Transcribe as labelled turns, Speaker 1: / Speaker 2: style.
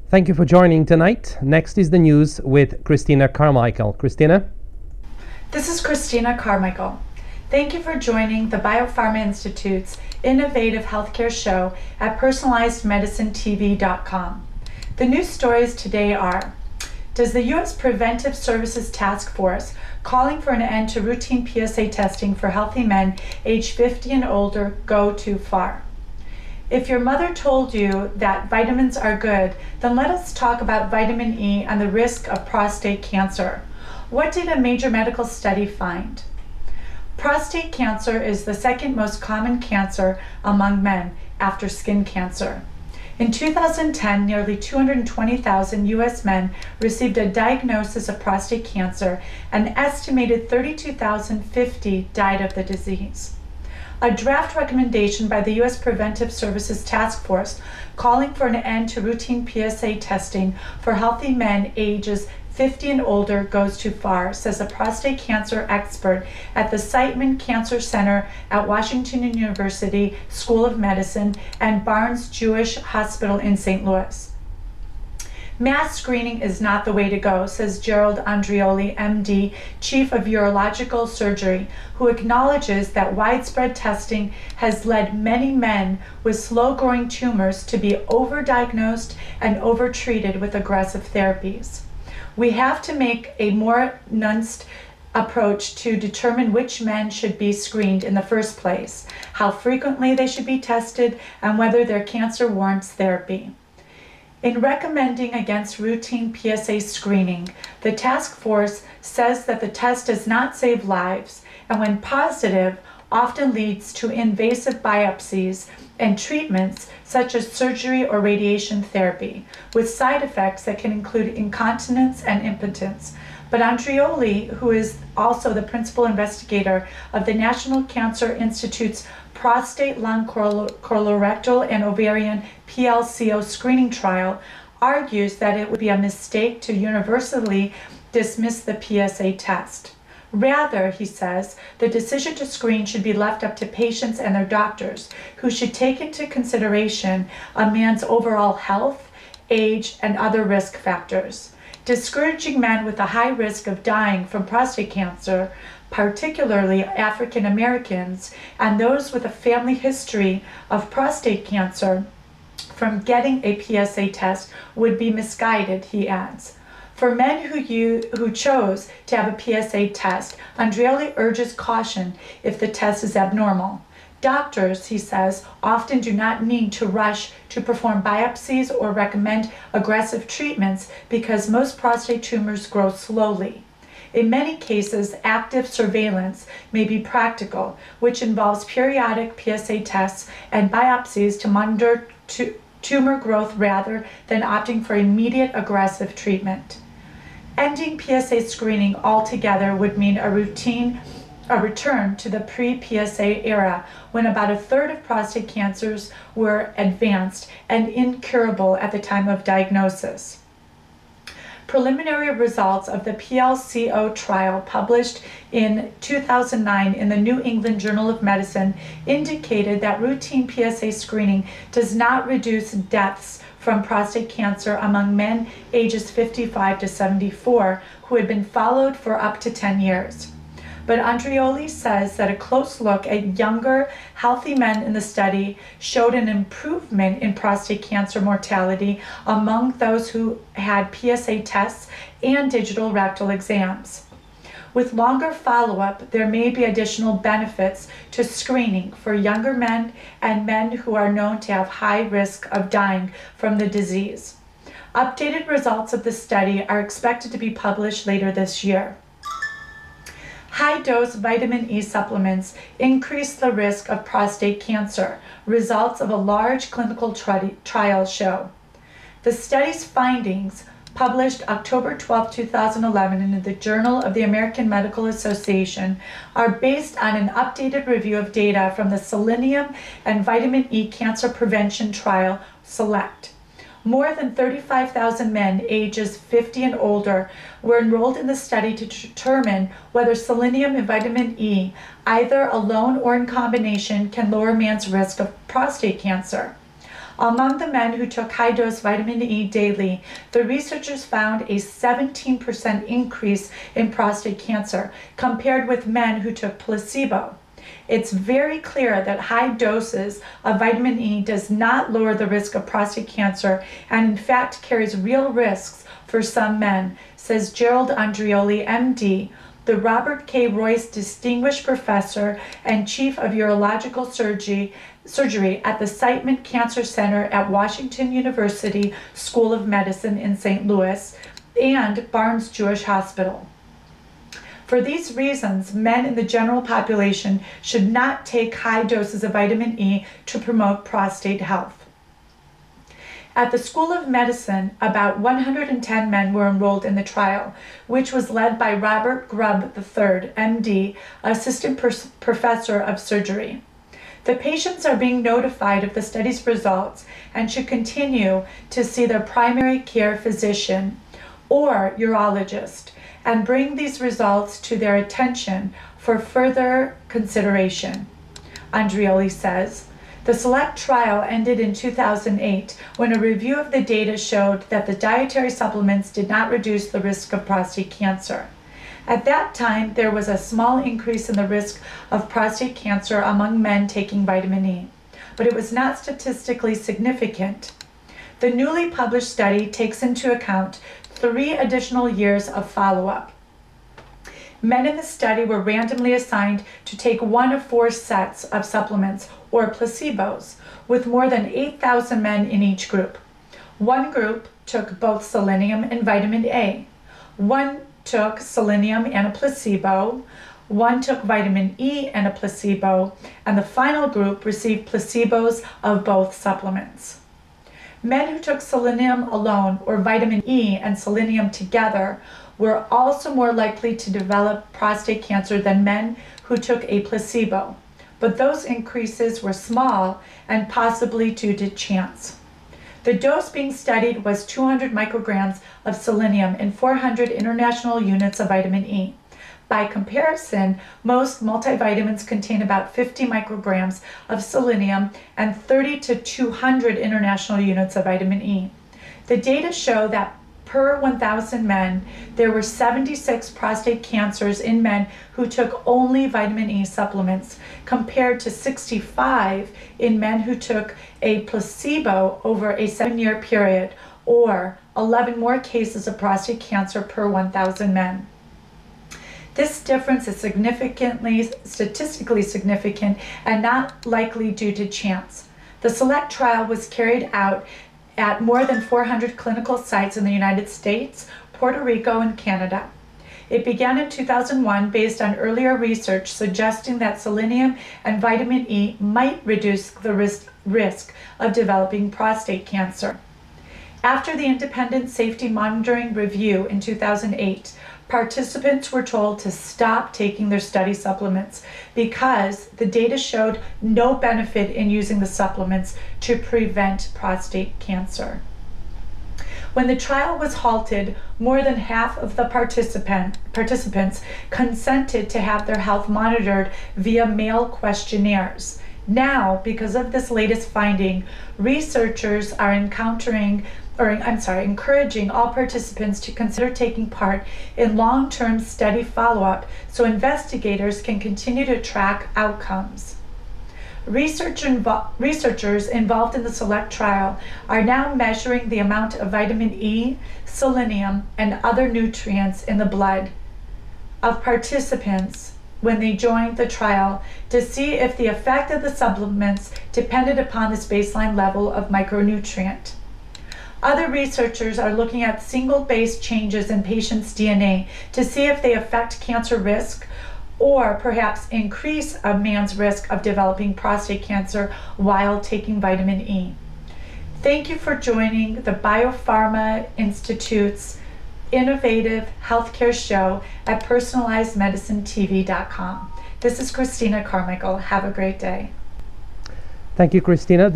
Speaker 1: Thank you for joining tonight. Next is the news with Christina Carmichael. Christina?
Speaker 2: This is Christina Carmichael. Thank you for joining the BioPharma Institute's innovative healthcare show at personalizedmedicinetv.com. The news stories today are: does the U.S. Preventive Services Task Force calling for an end to routine PSA testing for healthy men age 50 and older go too far? If your mother told you that vitamins are good, then let us talk about vitamin E and the risk of prostate cancer. What did a major medical study find? Prostate cancer is the second most common cancer among men after skin cancer. In 2010, nearly 220,000 U.S. men received a diagnosis of prostate cancer, and an estimated 32,050 died of the disease. A draft recommendation by the U.S. Preventive Services Task Force calling for an end to routine PSA testing for healthy men ages 50 and older goes too far, says a prostate cancer expert at the Siteman Cancer Center at Washington University School of Medicine and Barnes-Jewish Hospital in St. Louis. Mass screening is not the way to go, says Gerald Andreoli, MD, Chief of Urological Surgery, who acknowledges that widespread testing has led many men with slow-growing tumors to be overdiagnosed and overtreated with aggressive therapies. We have to make a more nuanced approach to determine which men should be screened in the first place, how frequently they should be tested, and whether their cancer warrants therapy. In recommending against routine PSA screening, the task force says that the test does not save lives, and when positive, often leads to invasive biopsies and treatments such as surgery or radiation therapy, with side effects that can include incontinence and impotence. But Andreoli, who is also the principal investigator of the National Cancer Institute's prostate, lung, colorectal, and ovarian PLCO screening trial, argues that it would be a mistake to universally dismiss the PSA test. Rather, he says, the decision to screen should be left up to patients and their doctors, who should take into consideration a man's overall health, age, and other risk factors. Discouraging men with a high risk of dying from prostate cancer, particularly African Americans and those with a family history of prostate cancer, from getting a PSA test would be misguided, he adds. For men who chose to have a PSA test, Andreoli urges caution if the test is abnormal. Doctors, he says, often do not need to rush to perform biopsies or recommend aggressive treatments because most prostate tumors grow slowly. In many cases, active surveillance may be practical, which involves periodic PSA tests and biopsies to monitor tumor growth rather than opting for immediate aggressive treatment. Ending PSA screening altogether would mean a return to the pre-PSA era, when about a third of prostate cancers were advanced and incurable at the time of diagnosis. Preliminary results of the PLCO trial published in 2009 in the New England Journal of Medicine indicated that routine PSA screening does not reduce deaths from prostate cancer among men ages 55 to 74 who had been followed for up to 10 years. But Andreoli says that a close look at younger, healthy men in the study showed an improvement in prostate cancer mortality among those who had PSA tests and digital rectal exams. With longer follow-up, there may be additional benefits to screening for younger men and men who are known to have high risk of dying from the disease. Updated results of the study are expected to be published later this year. High-dose vitamin E supplements increase the risk of prostate cancer, results of a large clinical trial show. The study's findings, published October 12, 2011 in the Journal of the American Medical Association, are based on an updated review of data from the Selenium and Vitamin E Cancer Prevention Trial, SELECT. More than 35,000 men ages 50 and older were enrolled in the study to determine whether selenium and vitamin E, either alone or in combination, can lower man's risk of prostate cancer. Among the men who took high-dose vitamin E daily, the researchers found a 17% increase in prostate cancer compared with men who took placebo. It's very clear that high doses of vitamin E does not lower the risk of prostate cancer and in fact carries real risks for some men, says Gerald Andreoli, MD, the Robert K. Royce Distinguished Professor and Chief of Urological Surgery at the Siteman Cancer Center at Washington University School of Medicine in St. Louis and Barnes Jewish Hospital. For these reasons, men in the general population should not take high doses of vitamin E to promote prostate health. At the School of Medicine, about 110 men were enrolled in the trial, which was led by Robert Grubb III, MD, Assistant Professor of Surgery. The patients are being notified of the study's results and should continue to see their primary care physician or urologist and bring these results to their attention for further consideration. Andreoli says, the SELECT trial ended in 2008 when a review of the data showed that the dietary supplements did not reduce the risk of prostate cancer. At that time, there was a small increase in the risk of prostate cancer among men taking vitamin E, but it was not statistically significant. The newly published study takes into account 3 additional years of follow-up. Men in the study were randomly assigned to take one of 4 sets of supplements, or placebos, with more than 8,000 men in each group. One group took both selenium and vitamin A. One took selenium and a placebo. One took vitamin E and a placebo. And the final group received placebos of both supplements. Men who took selenium alone, or vitamin E and selenium together, were also more likely to develop prostate cancer than men who took a placebo, but those increases were small and possibly due to chance. The dose being studied was 200 micrograms of selenium and 400 international units of vitamin E. By comparison, most multivitamins contain about 50 micrograms of selenium and 30 to 200 international units of vitamin E. The data show that per 1,000 men, there were 76 prostate cancers in men who took only vitamin E supplements, compared to 65 in men who took a placebo over a 7-year period, or 11 more cases of prostate cancer per 1,000 men. This difference is statistically significant and not likely due to chance. The SELECT trial was carried out at more than 400 clinical sites in the United States, Puerto Rico, and Canada. It began in 2001 based on earlier research suggesting that selenium and vitamin E might reduce the risk of developing prostate cancer. After the independent safety monitoring review in 2008, participants were told to stop taking their study supplements because the data showed no benefit in using the supplements to prevent prostate cancer. When the trial was halted, more than half of the participants consented to have their health monitored via mail questionnaires. Now, because of this latest finding, researchers are encouraging all participants to consider taking part in long-term study follow-up so investigators can continue to track outcomes. Researchers involved in the SELECT trial are now measuring the amount of vitamin E, selenium, and other nutrients in the blood of participants when they joined the trial to see if the effect of the supplements depended upon this baseline level of micronutrient. Other researchers are looking at single-base changes in patients' DNA to see if they affect cancer risk or perhaps increase a man's risk of developing prostate cancer while taking vitamin E. Thank you for joining the BioPharma Institute's innovative healthcare show at personalizedmedicinetv.com. This is Christina Carmichael. Have a great day.
Speaker 1: Thank you, Christina.